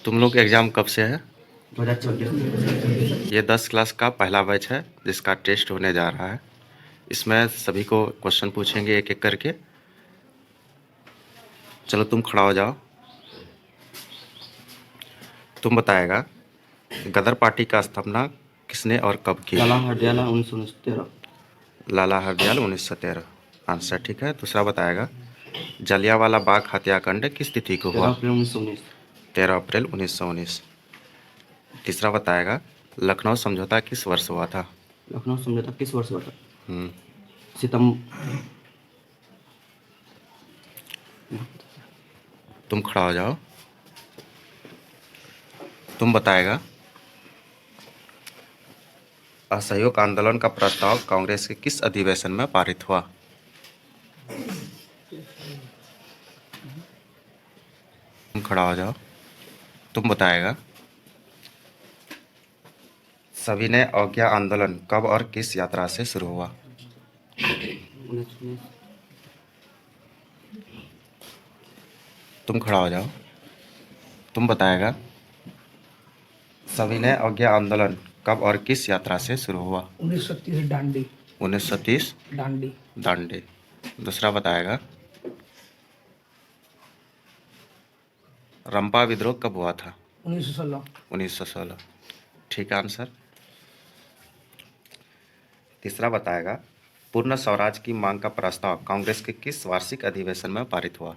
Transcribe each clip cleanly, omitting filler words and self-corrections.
तुम लोग एग्ज़ाम कब से है? 2024। ये 10 क्लास का पहला बैच है जिसका टेस्ट होने जा रहा है। इसमें सभी को क्वेश्चन पूछेंगे एक एक करके। चलो तुम खड़ा हो जाओ। तुम बताएगा गदर पार्टी का स्थापना किसने और कब की? लाला हरदयाल 1913। लाला हरदयाल 1913 आंसर ठीक है। दूसरा बताएगा जलियांवाला बाग हत्याकांड किस तिथि को 13 हुआ? अप्रैल 1919। 13 अप्रैल 1919। तीसरा बताएगा लखनऊ समझौता किस वर्ष हुआ था? लखनऊ समझौता किस वर्ष हुआ था? हम्म, सितंबर। तुम खड़ा हो जाओ। तुम बताएगा असहयोग आंदोलन का प्रस्ताव कांग्रेस के किस अधिवेशन में पारित हुआ? तुम खड़ा हो जाओ। तुम बताएगा सविनय अवज्ञा आंदोलन कब और किस यात्रा से शुरू हुआ? तुम खड़ा हो जाओ। तुम बताएगा सविनय अवज्ञा आंदोलन कब और किस यात्रा से शुरू हुआ? 1930 दांडी। 1930 दांडी। दांडी। दूसरा बताएगा रंपा विद्रोह कब हुआ था? 1916। 1916 ठीक है आंसर। तीसरा बताएगा पूर्ण स्वराज की मांग का प्रस्ताव कांग्रेस के किस वार्षिक अधिवेशन में पारित हुआ?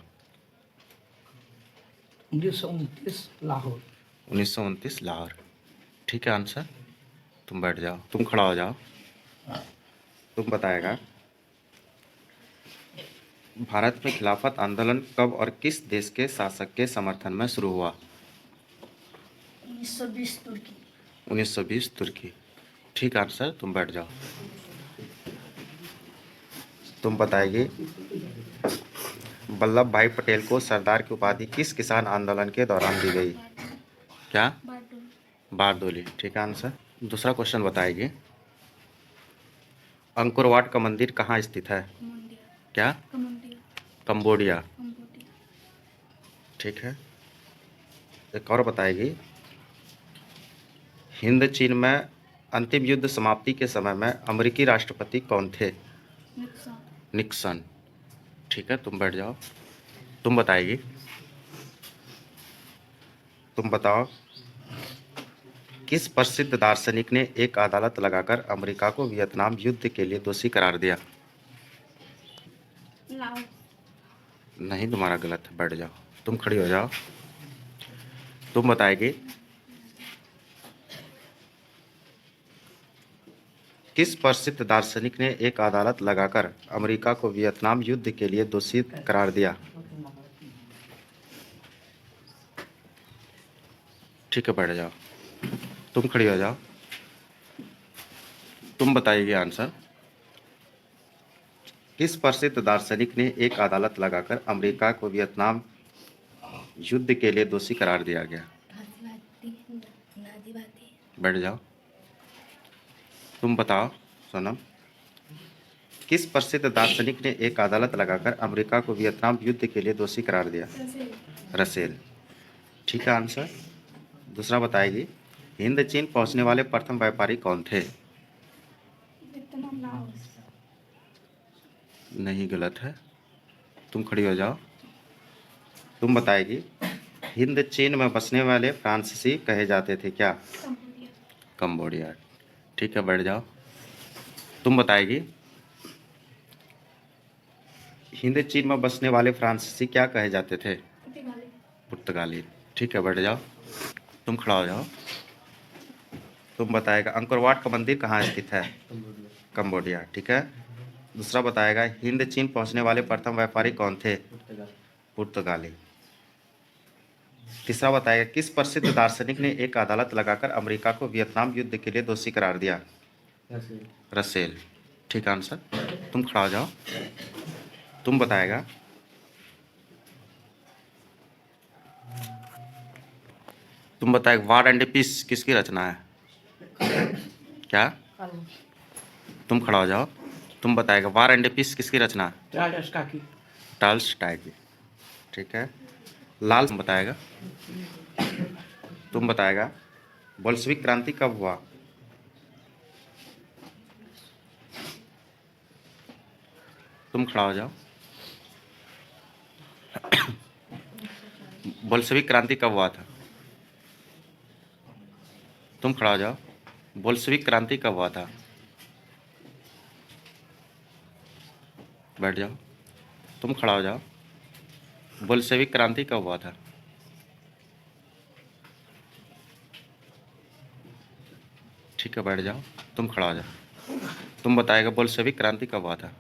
1929 लाहौर। 1929 लाहौर ठीक है आंसर। तुम बैठ जाओ। तुम खड़ा हो जाओ। तुम बताएगा भारत में खिलाफत आंदोलन कब और किस देश के शासक के समर्थन में शुरू हुआ? 1920 तुर्की। 1920 तुर्की ठीक आंसर। तुम बैठ जाओ। तुम बताएगी वल्लभ भाई पटेल को सरदार की उपाधि किस किसान आंदोलन के दौरान दी गई? क्या? बारडोली ठीक है आंसर। दूसरा क्वेश्चन बताएगी अंकोर वाट का मंदिर कहाँ स्थित है? क्या? कंबोडिया ठीक है। एक और बताएगी हिंद चीन में अंतिम युद्ध समाप्ति के समय में अमेरिकी राष्ट्रपति कौन थे? निक्सन ठीक है। तुम बैठ जाओ। तुम बताएगी तुम बताओ किस प्रसिद्ध दार्शनिक ने एक अदालत लगाकर अमेरिका को वियतनाम युद्ध के लिए दोषी करार दिया? नहीं तुम्हारा गलत है। बैठ जाओ। तुम खड़ी हो जाओ। तुम बताएगी किस प्रसिद्ध दार्शनिक ने एक अदालत लगाकर अमेरिका को वियतनाम युद्ध के लिए दोषी करार दिया? ठीक है बैठ जाओ। तुम खड़ी हो जाओ। तुम बताइए आंसर किस प्रसिद्ध दार्शनिक ने एक अदालत लगाकर अमेरिका को वियतनाम युद्ध के लिए दोषी करार दिया गया? बैठ जाओ। तुम बताओ सोनम किस प्रसिद्ध दार्शनिक ने एक अदालत लगाकर अमेरिका को वियतनाम युद्ध के लिए दोषी करार दिया? रसेल ठीक है आंसर। दूसरा बताएगी हिंद चीन पहुंचने वाले प्रथम व्यापारी कौन थे? नहीं गलत है। तुम खड़ी हो जाओ। तुम बताएगी हिंद चीन में बसने वाले फ्रांसीसी कहे जाते थे क्या? कंबोडिया ठीक है बैठ जाओ। तुम बताएगी हिंद चीन में बसने वाले फ्रांसीसी क्या कहे जाते थे? पुर्तगाली ठीक है बैठ जाओ। तुम खड़ा हो जाओ। तुम बताएगा अंकोर वाट का मंदिर कहाँ स्थित है? कंबोडिया ठीक है। दूसरा बताएगा हिंद चीन पहुंचने वाले प्रथम व्यापारी कौन थे? पुर्तगाली। तीसरा बताएगा किस प्रसिद्ध दार्शनिक ने एक अदालत लगाकर अमेरिका को वियतनाम युद्ध के लिए दोषी करार दिया? रसेल ठीक आंसर। तुम खड़ा हो जाओ। तुम बताएगा वार एंड पीस किसकी रचना है? क्या? तुम खड़ा हो जाओ। तुम बताएगा वार एंड पीस किसकी रचना है? टाल्स्टॉय की ठीक है। लाल बताएगा तुम बताएगा बोल्शेविक क्रांति कब हुआ? तुम खड़ा हो जाओ। बोल्शेविक क्रांति कब हुआ था? तुम खड़ा हो जाओ। बोल्शेविक क्रांति कब हुआ था? बैठ जाओ। तुम खड़ा हो जाओ। बोल्शेविक क्रांति कब हुआ था? ठीक है, बैठ जाओ। तुम खड़ा हो जाओ। तुम बताएगा बोल्शेविक क्रांति कब हुआ था?